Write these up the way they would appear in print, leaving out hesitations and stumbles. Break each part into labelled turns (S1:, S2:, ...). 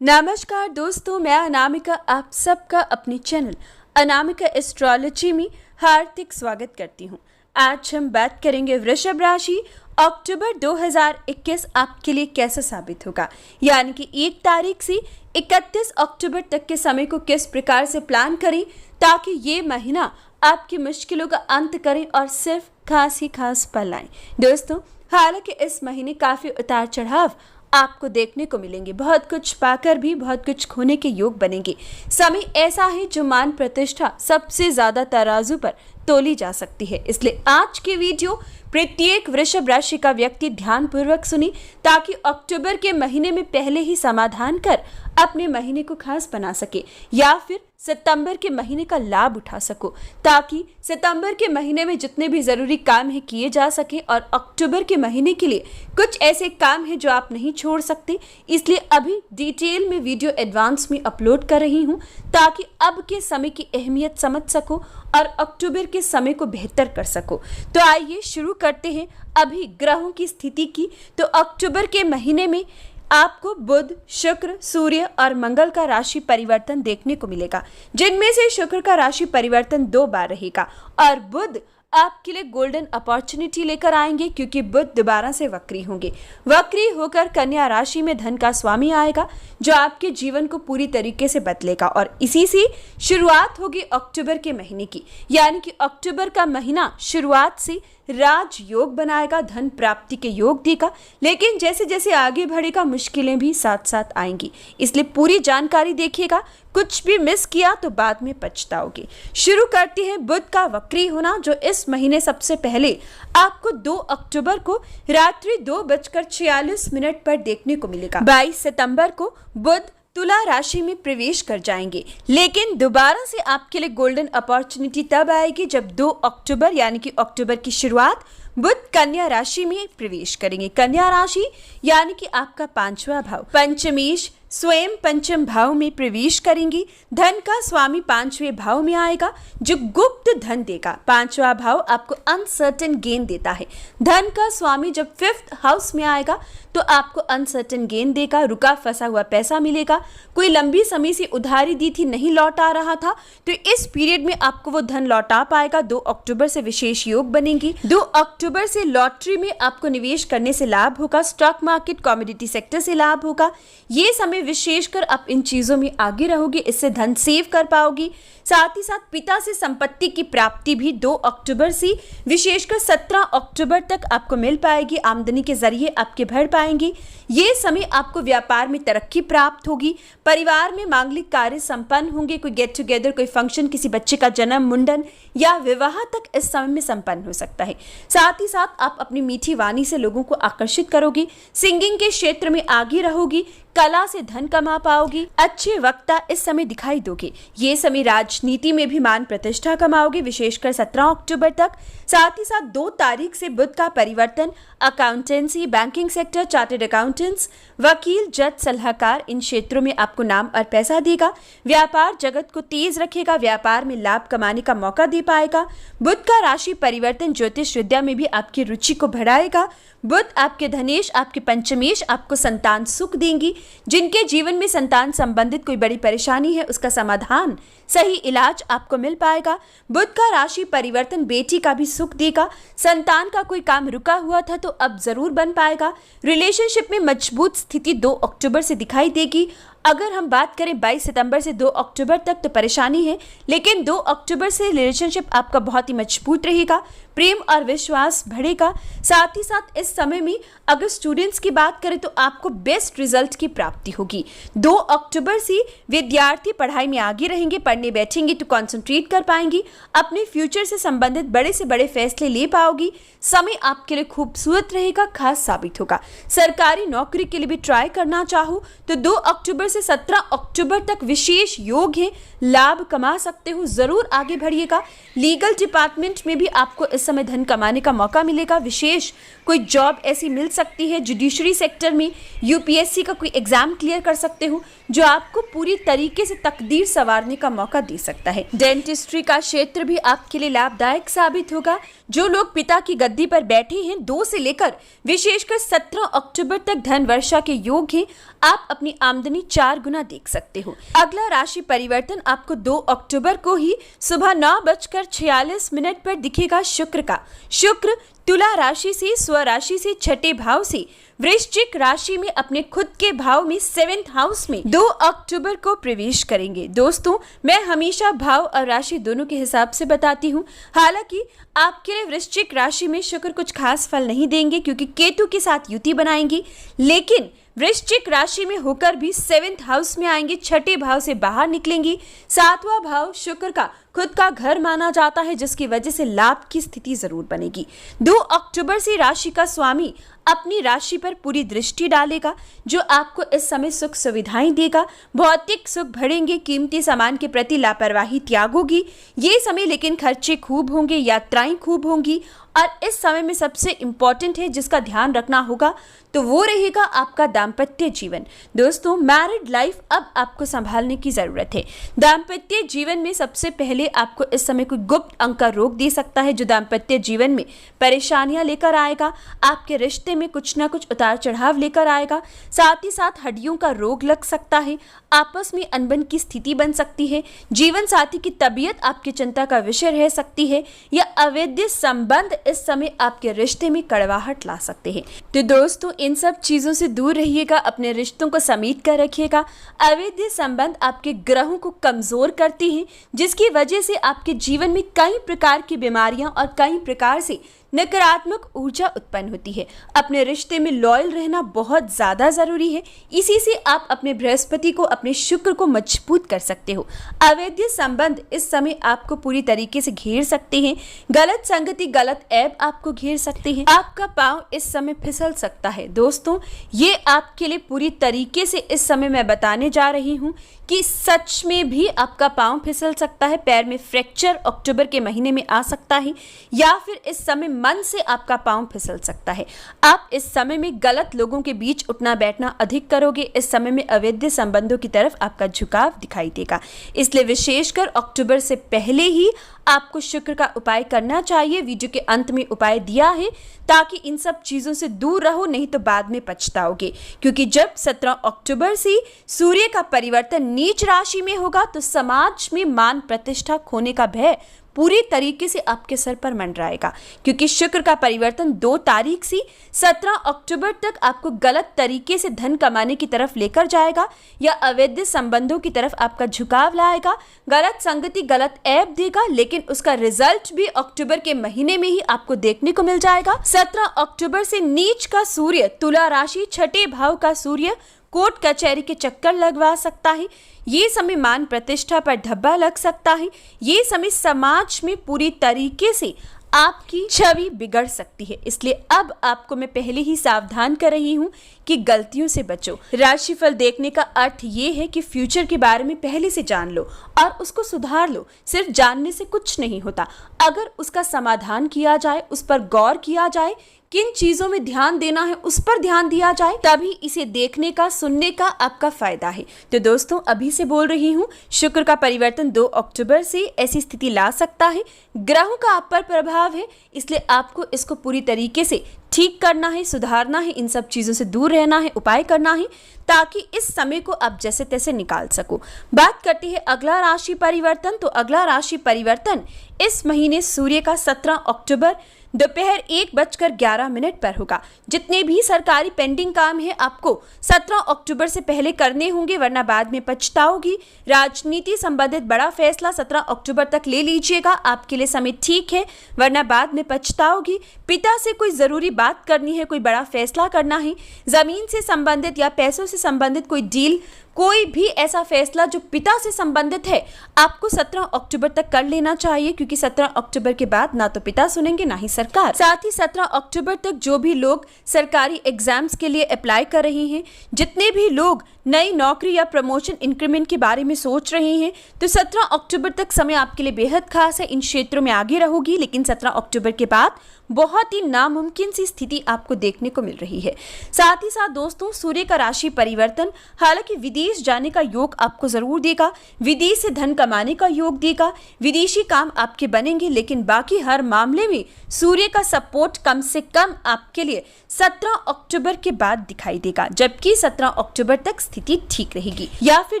S1: नमस्कार दोस्तों, मैं अनामिका आप सबका अपने चैनल अनामिका एस्ट्रोलॉजी में हार्दिक स्वागत करती हूँ। आज हम बात करेंगे वृषभ राशि अक्टूबर 2021 आपके लिए कैसा साबित होगा, यानी कि 1 तारीख से 31 अक्टूबर तक के समय को किस प्रकार से प्लान करें ताकि ये महीना आपकी मुश्किलों का अंत करे और सिर्फ खास ही खास पल आए। दोस्तों, हालांकि इस महीने काफ़ी उतार चढ़ाव आपको देखने को मिलेंगे, बहुत कुछ पाकर भी बहुत कुछ खोने के योग बनेंगे। समय ऐसा है जो मान प्रतिष्ठा सबसे ज्यादा तराजू पर तोली जा सकती है, इसलिए आज की वीडियो प्रत्येक वृषभ राशि का व्यक्ति ध्यानपूर्वक सुनी ताकि अक्टूबर के महीने में पहले ही समाधान कर अपने महीने को खास बना सके या फिर सितंबर के महीने का लाभ उठा सको, ताकि सितंबर के महीने में जितने भी जरूरी काम है किए जा सके और अक्टूबर के महीने के लिए कुछ ऐसे काम है जो आप नहीं छोड़ सकते। इसलिए अभी डिटेल में वीडियो एडवांस में अपलोड कर रही हूँ ताकि अब के समय की अहमियत समझ सको और अक्टूबर के समय को बेहतर कर सको। तो आइए शुरू करते हैं अभी ग्रहों की स्थिति की। तो अक्टूबर के महीने में आपको बुध, शुक्र, सूर्य और मंगल का राशि परिवर्तन देखने को मिलेगा, जिनमें से शुक्र का राशि परिवर्तन 2 बार रहेगा और बुध आपके लिए गोल्डन अपॉर्चुनिटी लेकर आएंगे क्योंकि बुध दोबारा से वक्री होंगे। वक्री होकर कन्या राशि में धन का स्वामी आएगा जो आपके जीवन को पूरी तरीके से बदलेगा और इसी से शुरुआत होगी अक्टूबर के महीने की, यानी कि अक्टूबर का महीना शुरुआत से राज योग बनाएगा, धन प्राप्ति के योग देगा, लेकिन जैसे जैसे आगे बढ़ेगा मुश्किलें भी साथ साथ आएंगी। इसलिए पूरी जानकारी देखिएगा, कुछ भी मिस किया तो बाद में पछताओगे। शुरू करते हैं बुध का वक्री होना, जो इस महीने सबसे पहले आपको 2 अक्टूबर को रात्रि 2:46 पर देखने को मिलेगा। 22 सितंबर को बुध तुला राशि में प्रवेश कर जाएंगे, लेकिन दोबारा से आपके लिए गोल्डन अपॉर्चुनिटी तब आएगी जब 2 अक्टूबर यानी कि अक्टूबर की शुरुआत बुध कन्या राशि में प्रवेश करेंगे। कन्या राशि यानी कि आपका 5वां भाव, पंचमेश स्वयं पंचम भाव में प्रवेश करेंगी। धन का स्वामी 5वें भाव में आएगा जो गुप्त धन देगा। 5वां भाव आपको अनसर्टेन गेन देता है। धन का स्वामी जब 5th हाउस में आएगा तो आपको अनसर्टेन गेन देगा, रुका फंसा हुआ पैसा मिलेगा, कोई लंबी समय से उधारी दी थी नहीं लौटा रहा था तो इस पीरियड में आपको वो धन लौटा पाएगा। 2 अक्टूबर से विशेष योग बनेंगी। 2 अक्टूबर से लॉटरी में आपको निवेश करने से लाभ होगा, स्टॉक मार्केट, कॉमोडिटी सेक्टर से लाभ होगा। ये समय विशेषकर आप इन चीजों में आगे रहोगे, इससे धन सेव कर पाओगी। साथ ही साथ पिता से संपत्ति की प्राप्ति भी 2 अक्टूबर से विशेषकर 17 अक्टूबर तक आपको मिल पाएगी। आमदनी के जरिए आपके बढ़ पाएंगी। ये समय आपको व्यापार में तरक्की प्राप्त होगी। परिवार में मांगलिक कार्य संपन्न होंगे। कोई गेट टुगेदर, कोई फंक्शन, किसी बच्चे का जन्म, मुंडन या विवाह तक इस समय में संपन्न हो सकता है। साथ ही साथ आप अपनी मीठी वाणी से लोगों को आकर्षित करोगी। सिंगिंग के क्षेत्र में आगे रहोगी। कला से धन कमा पाओगी। अच्छे वक्ता इस समय दिखाई दोगे। ये समय राजनीति में भी मान प्रतिष्ठा कमाओगे, विशेषकर 17 अक्टूबर तक। साथ ही साथ 2 तारीख से बुध का परिवर्तन accountancy, banking sector, chartered accountants, वकील, जज, सलाहकार, इन क्षेत्रों में आपको नाम और पैसा देगा। व्यापार जगत को तेज रखेगा, व्यापार में लाभ कमाने का मौका दे पाएगा। बुध का राशि परिवर्तन ज्योतिष विद्या में भी आपकी रुचि को बढ़ाएगा। बुध आपके धनेश, आपके पंचमेश आपको संतान सुख देंगी। जिनके जीवन में संतान संबंधित कोई बड़ी परेशानी है उसका समाधान, सही इलाज आपको मिल पाएगा। बुध का राशि परिवर्तन बेटी का भी सुख देगा। संतान का कोई काम रुका हुआ था तो अब जरूर बन पाएगा। रिलेशनशिप में मजबूत स्थिति 2 अक्टूबर से दिखाई देगी। अगर हम बात करें 22 सितंबर से 2 अक्टूबर तक तो परेशानी है, लेकिन 2 अक्टूबर से रिलेशनशिप आपका बहुत ही मजबूत रहेगा, प्रेम और विश्वास बढ़ेगा। साथ ही साथ इस समय में अगर स्टूडेंट्स की बात करें तो आपको बेस्ट रिजल्ट की प्राप्ति होगी। 2 अक्टूबर से विद्यार्थी पढ़ाई में आगे रहेंगे, पढ़ने बैठेंगे तो कॉन्सेंट्रेट कर पाएंगी, अपने फ्यूचर से संबंधित बड़े से बड़े फैसले ले पाओगी। समय आपके लिए खूबसूरत रहेगा, खास साबित होगा। सरकारी नौकरी के लिए भी ट्राई करना चाहो तो 2 अक्टूबर से 17 अक्टूबर तक विशेष योग है, लाभ कमा सकते हो, जरूर आगे बढ़िएगा। लीगल डिपार्टमेंट में भी आपको इस समय धन कमाने का मौका मिलेगा। विशेष कोई जॉब ऐसी मिल सकती है। जुडिशरी सेक्टर में यूपीएससी का कोई एग्जाम क्लियर कर सकते हो जो आपको पूरी तरीके से तकदीर संवारने का मौका दे सकता है। डेंटिस्ट्री का क्षेत्र भी आपके लिए लाभदायक साबित होगा। जो लोग पिता की गद्दी पर बैठे हैं 2 से लेकर विशेषकर 17 अक्टूबर तक धन वर्षा के योग हैं, आप अपनी आमदनी 4 गुना देख सकते हो। अगला राशि परिवर्तन आपको 2 अक्टूबर को ही सुबह 9:46 पर दिखेगा शुक्र का। शुक्र तुला राशि से स्वराशि से छठे भाव से वृश्चिक राशि में अपने खुद के भाव में 7th हाउस में 2 अक्टूबर को प्रवेश करेंगे। दोस्तों, मैं हमेशा भाव और राशि दोनों के हिसाब से बताती हूँ। हालांकि आपके लिए वृश्चिक राशि में शुक्र कुछ खास फल नहीं देंगे क्योंकि केतु के साथ युति बनाएंगी, लेकिन वृश्चिक राशि में होकर भी 7th हाउस में आएंगे, छठे भाव से बाहर निकलेंगी। 7वां भाव शुक्र का खुद का घर माना जाता है, जिसकी वजह से लाभ की स्थिति जरूर बनेगी। 2 अक्टूबर से राशि का स्वामी अपनी राशि पर पूरी दृष्टि डालेगा, जो आपको इस समय सुख सुविधाएं देगा। भौतिक सुख बढ़ेंगे, कीमती सामान के प्रति लापरवाही त्यागोगी ये समय, लेकिन खर्चे खूब होंगे, यात्राएं खूब होंगी। और इस समय में सबसे इम्पॉर्टेंट है जिसका ध्यान रखना होगा तो वो रहेगा आपका दाम्पत्य जीवन। दोस्तों, मैरिड लाइफ अब आपको संभालने की जरूरत है। दाम्पत्य जीवन में सबसे पहले आपको इस समय कोई गुप्त अंग का रोग दे सकता है, जो दाम्पत्य जीवन में परेशानियां लेकर आएगा। आपके रिश्ते में कुछ ना कुछ उतार चढ़ाव लेकर आएगा। साथ ही साथ हड्डियों का रोग लग सकता है, आपस में अनबन की स्थिति बन सकती है, जीवन साथी की तबीयत आपकी चिंता का विषय रह सकती है, या अवैध संबंध इस समय आपके रिश्ते में कड़वाहट ला सकते हैं। तो दोस्तों, इन सब चीजों से दूर रहिएगा, अपने रिश्तों को समेट कर रखिएगा। अवैध संबंध आपके ग्रहों को कमजोर करते हैं, जिसकी वजह से आपके जीवन में कई प्रकार की बीमारियां और कई प्रकार से नकारात्मक ऊर्जा उत्पन्न होती है। अपने रिश्ते में लॉयल रहना बहुत ज़्यादा ज़रूरी है। इसी से आप अपने बृहस्पति को, अपने शुक्र को मजबूत कर सकते हो। अवैध संबंध इस समय आपको पूरी तरीके से घेर सकते हैं। गलत संगति, गलत ऐब आपको घेर सकते हैं। आपका पाँव इस समय फिसल सकता है। दोस्तों, ये आपके लिए पूरी तरीके से इस समय मैं बताने जा रही हूँ कि सच में भी आपका पाँव फिसल सकता है। पैर में फ्रैक्चर अक्टूबर के महीने में आ सकता है, या फिर इस समय मन से आपका पाँव फिसल सकता है। आप इस समय में गलत लोगों के बीच उठना बैठना अधिक करोगे। इस समय में अवैध संबंधों की तरफ आपका झुकाव दिखाई देगा। इसलिए विशेषकर अक्टूबर से पहले ही आपको शुक्र का उपाय करना चाहिए। वीडियो के अंत में उपाय दिया है ताकि इन सब चीज़ों से दूर रहो, नहीं तो बाद में पछताओगे। क्योंकि जब 17 अक्टूबर से सूर्य का परिवर्तन नीच राशि में होगा तो समाज में मान प्रतिष्ठा खोने का भय पूरी तरीके से आपके सर पर मंडराएगा। क्योंकि शुक्र का परिवर्तन 2 तारीख से 17 अक्टूबर तक आपको गलत तरीके से धन कमाने की तरफ लेकर जाएगा, या अवैध संबंधों की तरफ आपका झुकाव लाएगा। गलत संगति, गलत ऐब देगा, लेकिन उसका रिजल्ट भी अक्टूबर के महीने में ही आपको देखने को मिल जाएगा। 17 अक्टूबर से नीच का सूर्य तुला राशि, छठे भाव का सूर्य कोर्ट कचहरी के चक्कर लगवा सकता है। ये समय मान प्रतिष्ठा पर धब्बा लग सकता है। ये समय समाज में पूरी तरीके से आपकी छवि बिगड़ सकती है। इसलिए अब आपको मैं पहले ही सावधान कर रही हूँ कि गलतियों से बचो। राशिफल देखने का अर्थ ये है कि फ्यूचर के बारे में पहले से जान लो और उसको सुधार लो। सिर्फ जानने से कुछ नहीं होता, अगर उसका समाधान किया जाए, उस पर गौर किया जाए, किन चीजों में ध्यान देना है उस पर ध्यान दिया जाए, तभी इसे देखने का, सुनने का आपका फायदा है। तो दोस्तों, अभी से बोल रही हूँ, शुक्र का परिवर्तन 2 अक्टूबर से ऐसी स्थिति ला सकता है। ग्रहों का आप पर प्रभाव है, इसलिए आपको इसको पूरी तरीके से ठीक करना है, सुधारना है, इन सब चीज़ों से दूर रहना है, उपाय करना है, ताकि इस समय को आप जैसे तैसे निकाल सको। बात करते हैं अगला राशि परिवर्तन। तो अगला राशि परिवर्तन इस महीने सूर्य का 17 अक्टूबर दोपहर 1:11 पर होगा। जितने भी सरकारी पेंडिंग काम है आपको 17 अक्टूबर से पहले करने होंगे, वरना बाद में पछताओगी। राजनीति संबंधित बड़ा फैसला 17 अक्टूबर तक ले लीजिएगा, आपके लिए समय ठीक है, वरना बाद में पछताओगी। पिता से कोई ज़रूरी बात करनी है, कोई बड़ा फैसला करना है, ज़मीन से संबंधित या पैसों से संबंधित कोई डील, कोई भी ऐसा फैसला जो पिता से संबंधित है, आपको 17 अक्टूबर तक कर लेना चाहिए। क्योंकि 17 अक्टूबर के बाद ना तो पिता सुनेंगे, ना ही सरकार। साथ ही 17 अक्टूबर तक जो भी लोग सरकारी एग्जाम्स के लिए अप्लाई कर रहे हैं, जितने भी लोग नई नौकरी या प्रमोशन इंक्रीमेंट के बारे में सोच रहे हैं, तो 17 अक्टूबर तक समय आपके लिए बेहद खास है। इन क्षेत्रों में आगे रहोगी, लेकिन 17 अक्टूबर के बाद बहुत ही नामुमकिन सी स्थिति आपको देखने को मिल रही है। साथ ही साथ दोस्तों, सूर्य का राशि परिवर्तन हालांकि विदेश जाने का योग आपको जरूर देगा, विदेश से धन कमाने का योग देगा, विदेशी काम आपके बनेंगे, लेकिन बाकी हर मामले में सूर्य का सपोर्ट कम से कम आपके लिए 17 अक्टूबर के बाद दिखाई देगा, जबकि 17 अक्टूबर तक स्थिति ठीक रहेगी। या फिर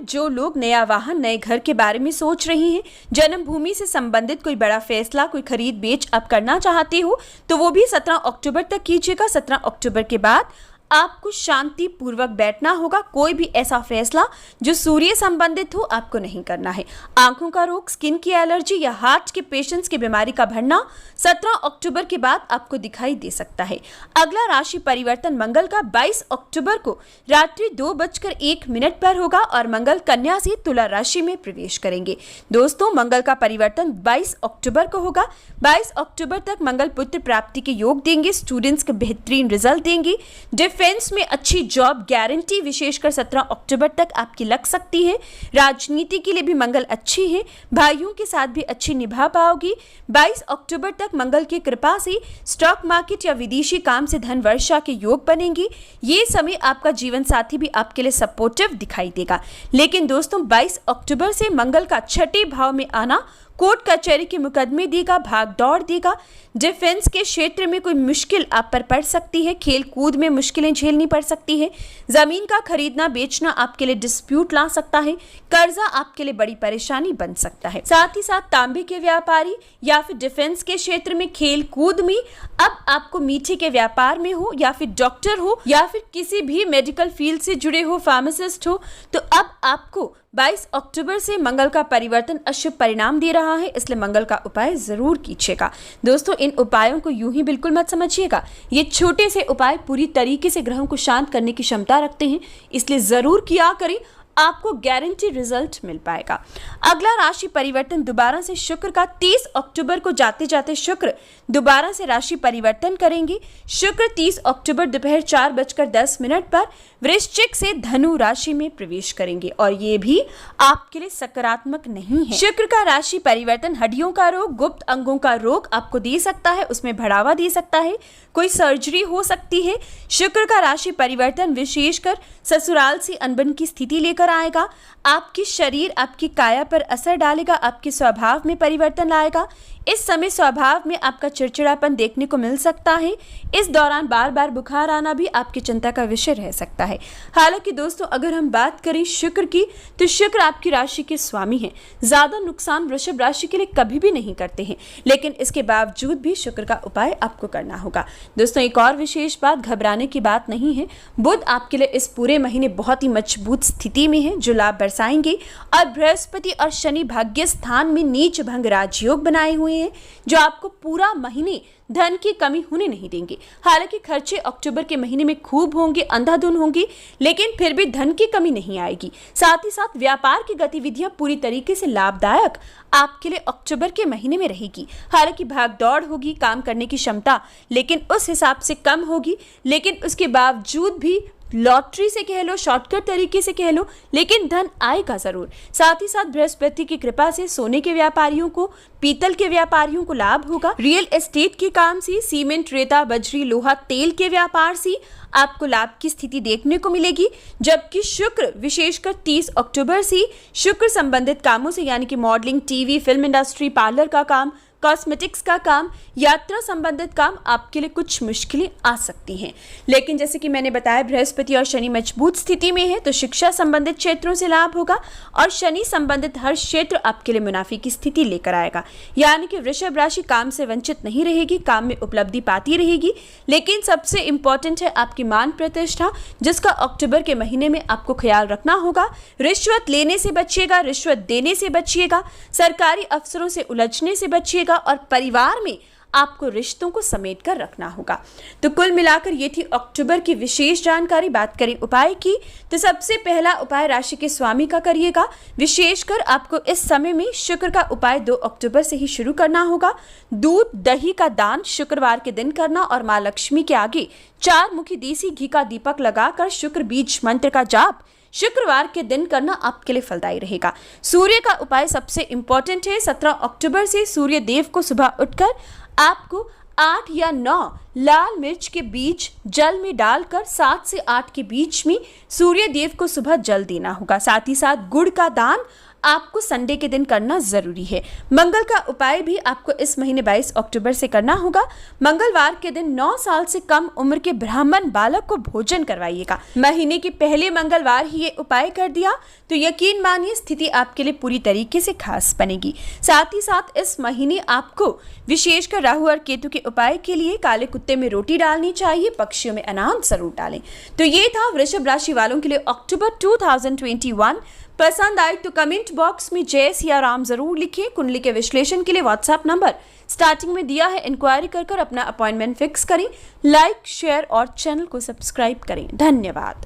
S1: जो लोग नया वाहन, नए घर के बारे में सोच रहे हैं, जन्मभूमि से संबंधित कोई बड़ा फैसला, कोई खरीद बेच आप करना चाहते हो, तो वो भी 17 अक्टूबर तक कीजिएगा। 17 अक्टूबर के बाद आपको शांति पूर्वक बैठना होगा। कोई भी ऐसा फैसला जो सूर्य संबंधित हो आपको नहीं करना है। आंखों का रोग, स्किन की एलर्जी या हार्ट के पेशेंट्स की बीमारी का बढ़ना 17 अक्टूबर के बाद आपको दिखाई दे सकता है। अगला राशि परिवर्तन मंगल का 22 अक्टूबर को रात्रि 2:01 पर होगा और मंगल कन्या से तुला राशि में प्रवेश करेंगे। दोस्तों, मंगल का परिवर्तन 22 अक्टूबर को होगा। 22 अक्टूबर तक मंगल पुत्र प्राप्ति के योग देंगे, स्टूडेंट्स को बेहतरीन रिजल्ट देंगे, डिफेंस में अच्छी जॉब गारंटी विशेषकर 17 अक्टूबर तक आपकी लग सकती है। राजनीति के लिए भी मंगल अच्छी है, भाइयों के साथ भी अच्छी निभा पाओगी। 22 अक्टूबर तक मंगल की कृपा से स्टॉक मार्केट या विदेशी काम से धन वर्षा के योग बनेंगे। ये समय आपका जीवन साथी भी आपके लिए सपोर्टिव दिखाई देगा। लेकिन दोस्तों, 22 अक्टूबर से मंगल का छठे भाव में आना कोर्ट कचहरी के मुकदमे देगा, भाग दौड़ देगा। डिफेंस के क्षेत्र में कोई मुश्किल आप पर पड़ सकती है, खेल कूद में मुश्किलें झेलनी पड़ सकती है। जमीन का खरीदना बेचना आपके लिए डिस्प्यूट ला सकता है, कर्जा आपके लिए बड़ी परेशानी बन सकता है। साथ ही साथ तांबे के व्यापारी या फिर डिफेंस के क्षेत्र में, खेल कूद में, अब आपको मीठे के व्यापार में हो या फिर डॉक्टर हो या फिर किसी भी मेडिकल फील्ड से जुड़े हो, फार्मासिस्ट हो, तो अब आपको 22 अक्टूबर से मंगल का परिवर्तन अशुभ परिणाम दे रहा है, इसलिए मंगल का उपाय जरूर कीजिएगा। दोस्तों, इन उपायों को यूं ही बिल्कुल मत समझिएगा, ये छोटे से उपाय पूरी तरीके से ग्रहों को शांत करने की क्षमता रखते हैं, इसलिए जरूर किया करें, आपको गारंटी रिजल्ट मिल पाएगा। अगला राशि परिवर्तन दोबारा से शुक्र का 30 अक्टूबर को जाते जाते शुक्र दोबारा से राशि परिवर्तन करेंगे। शुक्र 30 अक्टूबर दोपहर 4:10 पर वृश्चिक से धनु राशि में प्रवेश करेंगे और ये भी आपके लिए सकारात्मक नहीं है। शुक्र का राशि परिवर्तन हड्डियों का रोग, गुप्त अंगों का रोग आपको दे सकता है, उसमें बढ़ावा दे सकता है, कोई सर्जरी हो सकती है। शुक्र का राशि परिवर्तन विशेषकर ससुराल से अनबन की स्थिति लेकर आएगा, आपकी शरीर, आपकी काया पर असर डालेगा, आपके स्वभाव में परिवर्तन लाएगा। इस समय स्वभाव में आपका चिड़चिड़ापन देखने को मिल सकता है। इस दौरान बार बार बुखार आना भी आपकी चिंता का विषय रह सकता है। हालांकि दोस्तों, अगर हम बात करें शुक्र की, तो शुक्र आपकी राशि के स्वामी हैं, ज्यादा नुकसान वृषभ राशि के लिए कभी भी नहीं करते हैं, लेकिन इसके बावजूद भी शुक्र का उपाय आपको करना होगा। दोस्तों, एक और विशेष बात, घबराने की बात नहीं है। बुध आपके लिए इस पूरे महीने बहुत ही मजबूत स्थिति में है, जो लाभ बरसाएंगे, और बृहस्पति और शनि भाग्य स्थान में नीच भंग राजयोग बनाए हुए हैं, जो आपको पूरा महीने धन की कमी होने नहीं देंगे। हालांकि खर्चे अक्टूबर के महीने में खूब होंगे, अंधाधुंध होंगे, लेकिन फिर भी धन की कमी नहीं आएगी। साथ ही साथ व्यापार की गतिविधियां पूरी तरीके से लाभदायक आपके लिए अक्टूबर के महीने में रहेगी। हालांकि भाग दौड़ होगी, काम करने की क्षमता लेकिन उस हिसाब से कम होगी, लेकिन उसके बावजूद भी लॉटरी से कह लो, शॉर्टकट तरीके से कह लो, लेकिन धन आएगा जरूर। साथ ही साथ बृहस्पति की कृपा से सोने के व्यापारियों को, पीतल के व्यापारियों को लाभ होगा। रियल एस्टेट के काम से, सीमेंट, रेता, बजरी, लोहा, तेल के व्यापार से आपको लाभ की स्थिति देखने को मिलेगी। जबकि शुक्र विशेषकर 30 अक्टूबर से शुक्र संबंधित कामों से, यानी कि modelling, TV, film industry, parlour का काम, कॉस्मेटिक्स का काम, यात्रा संबंधित काम आपके लिए कुछ मुश्किलें आ सकती हैं। लेकिन जैसे कि मैंने बताया, बृहस्पति और शनि मजबूत स्थिति में है, तो शिक्षा संबंधित क्षेत्रों से लाभ होगा और शनि संबंधित हर क्षेत्र आपके लिए मुनाफे की स्थिति लेकर आएगा। यानी कि वृषभ राशि काम से वंचित नहीं रहेगी, काम में उपलब्धि पाती रहेगी। लेकिन सबसे इंपॉर्टेंट है आपकी मान प्रतिष्ठा, जिसका अक्टूबर के महीने में आपको ख्याल रखना होगा। रिश्वत लेने से बचिएगा, रिश्वत देने से बचिएगा, सरकारी अफसरों से उलझने से बचिएगा और परिवार में आपको रिश्तों को समेट कर रखना होगा। तो कुल मिलाकर ये थी अक्टूबर की विशेष जानकारी। बात करें उपाय की, तो सबसे पहला उपाय राशि के स्वामी का करिएगा। विशेषकर आपको इस समय में शुक्र का उपाय 2 अक्टूबर से ही शुरू करना होगा। दूध दही का दान शुक्रवार के दिन करना और माँ लक्ष्मी के आगे 4 मुखी देसी घी का दीपक लगाकर शुक्र बीज मंत्र का जाप शुक्रवार के दिन करना आपके लिए फलदायी रहेगा। सूर्य का उपाय सबसे इंपॉर्टेंट है। 17 अक्टूबर से सूर्य देव को सुबह उठकर आपको 8 या 9 लाल मिर्च के बीज जल में डालकर 7 से 8 के बीच में सूर्य देव को सुबह जल देना होगा। साथ ही साथ गुड़ का दान आपको संडे के दिन करना जरूरी है। मंगल का उपाय भी आपको इस महीने 22 अक्टूबर से करना होगा। मंगलवार के दिन 9 साल से कम उम्र के ब्राह्मण बालक को भोजन करवाइएगा। महीने के पहले मंगलवार ही ये उपाय कर दिया तो यकीन मानिए स्थिति आपके लिए पूरी तरीके से खास बनेगी। साथ ही साथ इस महीने आपको विशेषकर राहु और केतु के उपाय के लिए काले कुत्ते में रोटी डालनी चाहिए, पक्षियों में अनाज जरूर डालें। तो ये था वृषभ राशि वालों के लिए अक्टूबर 2021। पसंद आए तो कमेंट बॉक्स में जय सिया राम जरूर लिखिए। कुंडली के विश्लेषण के लिए व्हाट्सएप नंबर स्टार्टिंग में दिया है, इंक्वायरी कर अपना अपॉइंटमेंट फिक्स करें। लाइक शेयर और चैनल को सब्सक्राइब करें। धन्यवाद।